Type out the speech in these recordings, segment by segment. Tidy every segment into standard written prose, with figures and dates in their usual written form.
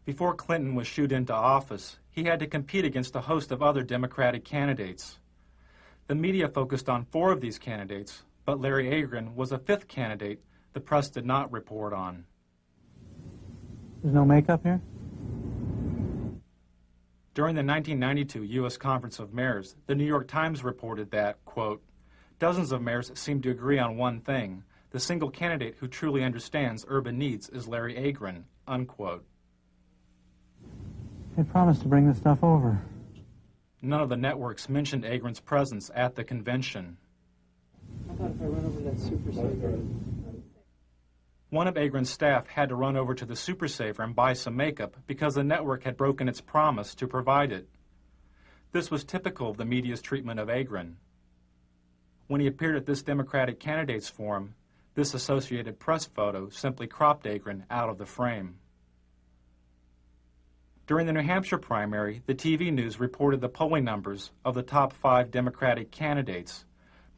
Before Clinton was shooed into office, he had to compete against a host of other Democratic candidates. The media focused on 4 of these candidates, but Larry Agron was a 5th candidate the press did not report on. There's no makeup here? During the 1992 U.S. Conference of Mayors, the New York Times reported that, quote, dozens of mayors seem to agree on one thing. The single candidate who truly understands urban needs is Larry Agron, unquote. They promised to bring this stuff over. None of the networks mentioned Agron's presence at the convention. How about if I run over to that Super Saver? One of Agron's staff had to run over to the Super Saver and buy some makeup because the network had broken its promise to provide it. This was typical of the media's treatment of Agron. When he appeared at this Democratic candidates forum, this Associated Press photo simply cropped Agron out of the frame. During the New Hampshire primary, the TV news reported the polling numbers of the top 5 Democratic candidates: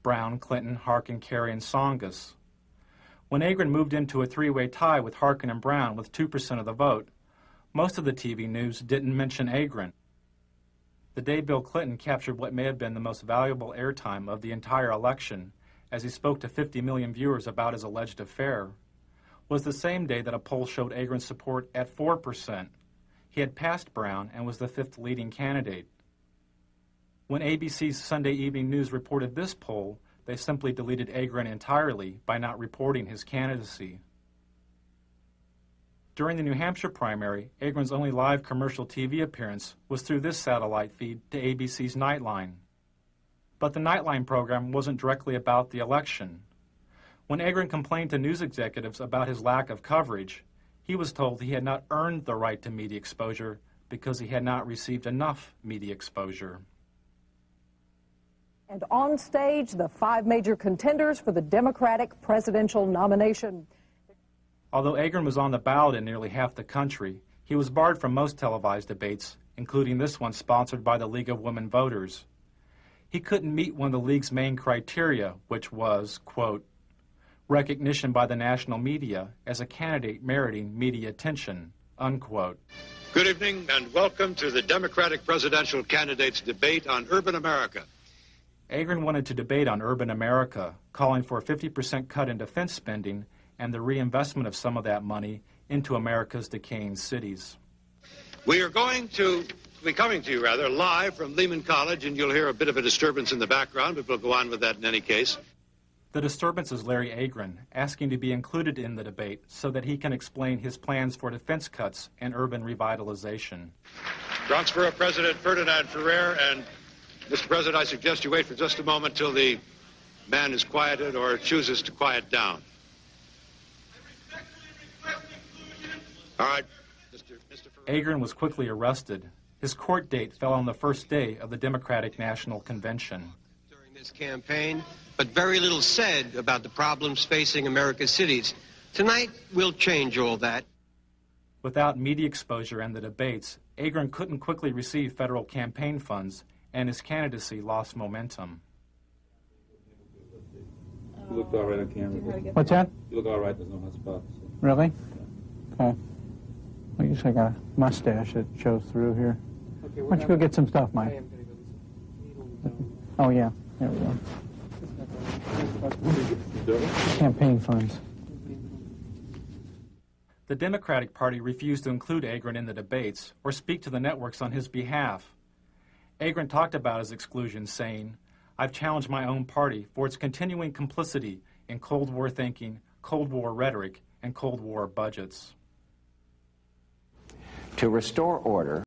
Brown, Clinton, Harkin, Kerry, and Tsongas. When Agron moved into a 3-way tie with Harkin and Brown with 2% of the vote, most of the TV news didn't mention Agron. The day Bill Clinton captured what may have been the most valuable airtime of the entire election, as he spoke to 50 million viewers about his alleged affair, was the same day that a poll showed Agron's support at 4%. He had passed Brown and was the 5th leading candidate. When ABC's Sunday Evening News reported this poll, they simply deleted Agron entirely by not reporting his candidacy. During the New Hampshire primary, Agron's only live commercial TV appearance was through this satellite feed to ABC's Nightline. But the Nightline program wasn't directly about the election. When Agron complained to news executives about his lack of coverage, he was told he had not earned the right to media exposure because he had not received enough media exposure. And on stage, the 5 major contenders for the Democratic presidential nomination. Although Agron was on the ballot in nearly half the country, he was barred from most televised debates, including this one sponsored by the League of Women Voters. He couldn't meet one of the League's main criteria, which was, quote, recognition by the national media as a candidate meriting media attention, unquote. Good evening and welcome to the Democratic presidential candidates debate on urban America. Agron wanted to debate on urban America, calling for a 50% cut in defense spending and the reinvestment of some of that money into America's decaying cities. We are going to be coming to you, live from Lehman College, and you'll hear a bit of a disturbance in the background, but we'll go on with that in any case. The disturbance is Larry Agron, asking to be included in the debate so that he can explain his plans for defense cuts and urban revitalization. Bronxborough President Ferdinand Ferrer, and Mr. President, I suggest you wait for just a moment till the man is quieted or chooses to quiet down. All right, Mr. Ferrer. Agron was quickly arrested. His court date fell on the first day of the Democratic National Convention. During this campaign, but very little said about the problems facing America's cities. Tonight, we'll change all that. Without media exposure and the debates, Agron couldn't quickly receive federal campaign funds, and his candidacy lost momentum. You look all right on camera. What's that? You look all right. There's no hot spots. So. Really? Okay. Well, you just got a mustache that shows through here. Okay, Why don't you go get some stuff, I Mike? am going to go. Oh, yeah. There we go. Campaign funds. The Democratic Party refused to include Agron in the debates or speak to the networks on his behalf. Agron talked about his exclusion, saying, "I've challenged my own party for its continuing complicity in Cold War thinking, Cold War rhetoric, and Cold War budgets." To restore order,